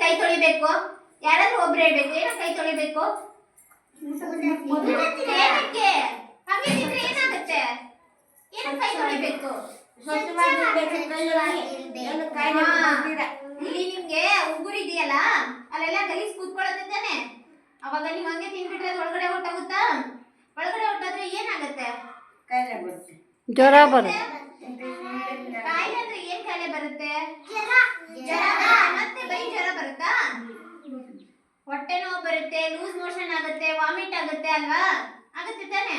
ಕೈ ತೊಳಿಬೇಕು? ಯಾರಾದ್ರೂ ಒಬ್ರು ಹೇಳ್ಬೇಕು. ಏನಕ್ಕೆ ಕೈ ತೊಳಿಬೇಕು? ಏನಕ್ಕೆ? ಹಂಗೆ ತಿಂದ್ರೆ ಏನಾಗುತ್ತೆ? ಏನಕ್ಕೆ ಕೈ ತೊಳಿಬೇಕು? ಇಲ್ಲಿ ನಿಮ್ಗೆ ಉಗುರು ಇದೆಯಲ್ಲ, ಅಲ್ಲೆಲ್ಲ ಗಲೀಜ್ ಕೂತ್ಕೊಳ್ಳುತ್ತೆ ತಾನೆ. ಅವಾಗ ನೀವು ಹಂಗೆ ತಿನ್ಬಿಟ್ರೆ ಅದು ಒಳಗಡೆ ಹೊಟ್ಟೋಗುತ್ತಾ? ಒಳಗಡೆ ಹೊಟ್ಟೋದ್ರೆ ಏನಾಗುತ್ತೆ? ಜ್ವರ ಬರುತ್ತೆ. ಕಾಯಿಲೆ ಅಂದ್ರೆ ಏನ್ ಕಾಯಿಲೆ ಬರುತ್ತೆ? ಮತ್ತೆ ಬರೀ ಜ್ವರ ಬರುತ್ತಾ? ಹೊಟ್ಟೆ ನೋವು ಬರುತ್ತೆ, ಲೂಸ್ ಮೋಷನ್ ಆಗುತ್ತೆ, ವಾಮಿಟ್ ಆಗುತ್ತೆ ಅಲ್ವಾ? ಆಗುತ್ತೆ ತಾನೆ.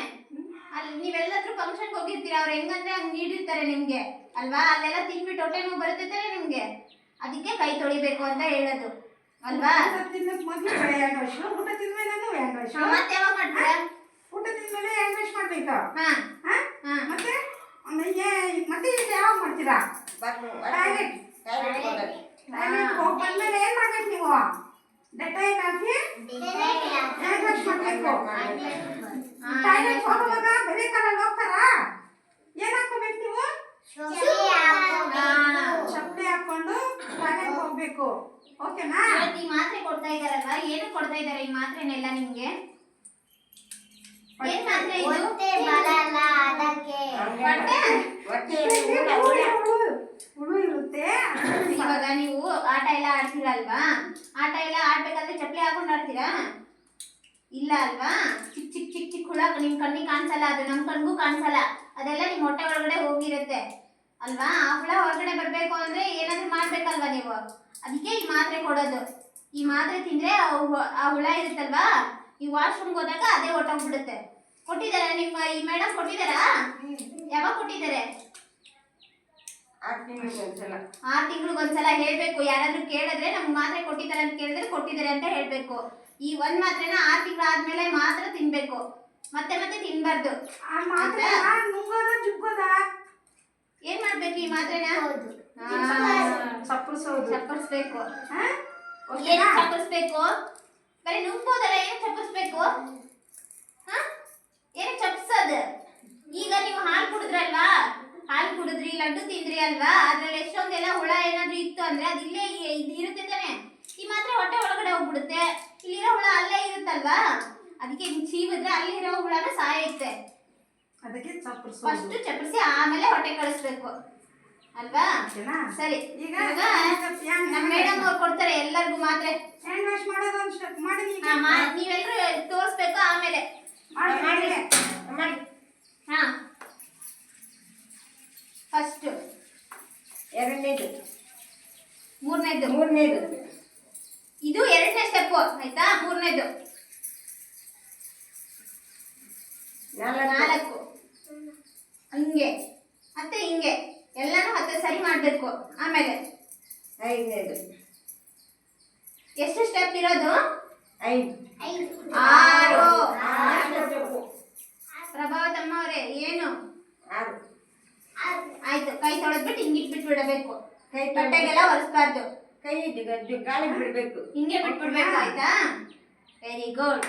ಅಲ್ಲಿ ನೀವೆಲ್ಲಾದ್ರೂ ಫಂಕ್ಷನ್ಗೆ ಹೋಗಿರ್ತೀರಾ, ಅವ್ರು ಹೆಂಗಂದ್ರೆ ಹಂಗೆ ನೀಡಿರ್ತಾರೆ ನಿಮ್ಗೆ ಅಲ್ವಾ? ಅಲ್ಲೆಲ್ಲ ತಿನ್ಬಿಟ್ಟು ಹೊಟ್ಟೆ ನೋವು ಬರುತ್ತೆ ತಾನೆ ನಿಮ್ಗೆ. ಅದಕ್ಕೆ ಕೈ ತೊಳಿಬೇಕು ಅಂತ ಹೇಳೋದು ಅಲ್ವಾ? ಮತ್ತೆ ಯಾವಾಗ ಮಾಡ್ತೀರಾ? ಊಟ ತಿಂದ್ಮೇಲೆ ಹ್ಯಾಂಡ್ ವಾಶ್ ಮಾಡ್ಬೇಕಾ? ಮತ್ತೆ ಮತ್ತೆ ಯಾವಾಗ ಮಾಡ್ತೀರಾ? ಟಾಯ್ಲೆಟ್ ಹೋಗಿ ಬಂದ್ಮೇಲೆ ಏನ್ ಮಾಡ್ಬೇಕು ನೀವು? ಡೆಟಾಯಿಲ್ ಹಾಕಿ ಹ್ಯಾಂಡ್ ವಾಶ್ ಮಾಡ್ಬೇಕು. ಟಾಯ್ಲೆಟ್ ಹೋಗುವಾಗ ಬೇರೆ ಕಾಲಲ್ಲಿ ಹೋಗ್ತಾರಾ? ಏನ್ ಹಾಕೋಬೇಕು ನೀವು? ಚಪ್ಪಲಿ ಹಾಕೊಂಡು ಟಾಯ್ಲೆಟ್ ಹೋಗ್ಬೇಕು. ಓಕೆನಾ? ಈ ಮಾತ್ರೆ ಕೊಡ್ತಾ ಇದಾರಲ್ವಾ, ಏನು ಕೊಡ್ತಾ ಇದಾರೆ ಈ ಮಾತ್ರೆನೆಲ್ಲ ನಿಮ್ಗೆ? ಏನ್ ಮಾತ್ರೆ ಇದು? ಹುಳು ಇರುತ್ತೆ. ಇವಾಗ ನೀವು ಆಟ ಎಲ್ಲ ಆಡ್ತೀರಲ್ವಾ? ಆಟ ಎಲ್ಲ ಆಡ್ಬೇಕಾದ್ರೆ ಚಪ್ಪಲಿ ಹಾಕೊಂಡು ಆಡ್ತೀರಾ? ಇಲ್ಲ ಅಲ್ವಾ? ಚಿಕ್ಕ ಚಿಕ್ಕ ಚಿಕ್ಕ ಚಿಕ್ಕ ಹುಳ ನಿಮ್ ಕಣ್ಣಿಗೆ ಕಾಣಿಸಲ್ಲ, ಅದು ನಮ್ ಕಣ್ಗೂ ಕಾಣಿಸಲ್ಲ. ಅದೆಲ್ಲ ನಿಮ್ ಹೊಟ್ಟೆ ಒಳಗಡೆ ಹೋಗಿರುತ್ತೆ ಅಲ್ವಾ? ಆ ಹುಳ ಹೊರಗಡೆ ಬರ್ಬೇಕು ಅಂದ್ರೆ ಏನಾದ್ರೂ ಮಾಡ್ಬೇಕಲ್ವಾ ನೀವು? ಅದಕ್ಕೆ ಈ ಮಾತ್ರೆ ಕೊಡೋದು. ಈ ಮಾತ್ರೆ ತಿಂದ್ರೆ ಆ ಹುಳ ಇರುತ್ತಲ್ವಾ, ಈ ವಾಶ್ರೂಮ್ಗೆ ಹೋದಾಗ ಅದೇ ಹೊಟ್ಟೋಗ್ಬಿಡುತ್ತೆ. ಕೊಟ್ಟಿದ್ದಾರೆ ನಿಮ್ಮ ಈ ಮೇಡಮ್ ಕೊಟ್ಟಿದ್ದಾರಾ? ಯಾವಾಗ ಕೊಟ್ಟಿದ್ದಾರೆ? 6 ತಿಂಗಳಿಗೊಂದ್ಸಲ. 6 ತಿಂಗಳಿಗೊಂದ್ಸಲ ಹೇಳ್ಬೇಕು. ಯಾರಾದ್ರೂ ಕೇಳಿದ್ರೆ ನಮ್ಗೆ ಮಾತ್ರೆ ಕೊಟ್ಟಿದ್ದಾರೆ ಅಂತ ಕೇಳಿದ್ರೆ ಕೊಟ್ಟಿದ್ದಾರೆ ಅಂತ ಹೇಳ್ಬೇಕು. ಈ ಒಂದ್ ಮಾತ್ರೆನ 6 ತಿಂಗಳು ಆದ್ಮೇಲೆ ಮಾತ್ರ ತಿನ್ಬೇಕು, ಮತ್ತೆ ಮತ್ತೆ ತಿನ್ಬಾರ್ದು. ಆ ಮಾತ್ರೆ ನುಂಗೋದ ಜುಗ್ಗೋದ? ಏನ್ ಮಾಡ್ಬೇಕು ಈ ಮಾತ್ರೆನ? ಚಪ್ಪರಿಸ್ಬೇಕು. ಏನ್ ಚಪ್ಪರಿಸ್ಬೇಕು? ಬರೀ ನುಂಗ್ಬೋದಲ್ಲ, ಏನ್ ಚಪ್ಪರಿಸ್ಬೇಕು? ಏನ್ ಚಪ್ಪಸೋದು? ಈಗ ನೀವು ಹಾಲು ಕುಡಿದ್ರಲ್ವಾ, ಹಾಲು ಕುಡಿದ್ರಿ, ಲಡ್ಡು ತಿಂದ್ರಿ ಅಲ್ವಾ, ಅದ್ರಲ್ಲಿ ಎಷ್ಟೊಂದೆಲ್ಲ ಹುಳ ಏನಾದ್ರೂ ಇತ್ತು ಅಂದ್ರೆ ಅದು ಇಲ್ಲೇ ಇರುತ್ತೆ ತಾನೆ. ಈ ಮಾತ್ರೆ ಹೊಟ್ಟೆ ಒಳಗಡೆ ಹೋಗ್ಬಿಡುತ್ತೆ. ಇಲ್ಲಿರೋ ಹುಳ ಅಲ್ಲೇ ಇರುತ್ತಲ್ವಾ, ಅದಕ್ಕೆ ಚೀವಿದ್ರೆ ಅಲ್ಲಿರೋ ಹುಳನ ಸಾಯುತ್ತೆ. ಅದಕ್ಕೆ ಫಸ್ಟ್ ಚಪ್ಪರಿಸಿ ಆಮೇಲೆ ಹೊಟ್ಟೆ ಕಳಿಸ್ಬೇಕು ಅಲ್ವಾ? ಸರಿ, ಈಗ ನಮ್ಮ ಮೇಡಮ್ ಅವ್ರು ಕೊಡ್ತಾರೆ ಎಲ್ಲರಿಗೂ ಮಾತ್ರೆ. ಹ್ಯಾಂಡ್ ವಾಶ್ ಮಾಡೋದು ಮಾಡಿ ನೀವೆಲ್ಲರೂ ತೋರಿಸ್ಬೇಕು ಆಮೇಲೆ. ಹಾ, ಫಸ್ಟ್, ಎರಡನೇದು, ಮೂರನೇದು, ಇದು 2ನೇ ಸ್ಟೆಪ್ ಆಯ್ತಾ? ಮೂರನೇದು, 4 ಹಿಂಗೆ ಮತ್ತೆ ಹಿಂಗೆ ಎಲ್ಲಾನು ಮತ್ತೆ ಸರಿ ಮಾಡ್ಬೇಕು. ಆಮೇಲೆ 5ನೇದು. ಎಷ್ಟು ಸ್ಟೆಪ್ ಇರೋದು? 5. 6. ಪ್ರಭಾವತಮ್ಮ ಅವರೇ ಏನು? 6. ಆಯ್ತು. ಕೈ ತೊಳೆದ್ಬಿಟ್ಟು ಹಿಂಗಿಟ್ಬಿಟ್ಟು ಬಿಡಬೇಕು, ಬಟ್ಟೆಗೆಲ್ಲ ಒರೆಸ್ಬಾರ್ದು. ಕೈ ಗಾಳಿಗೆ ಬಿಡ್ಬೇಕು, ಹಿಂಗೆ ಬಿಟ್ಬಿಡ್ಬೇಕು ಆಯ್ತಾ? Very good.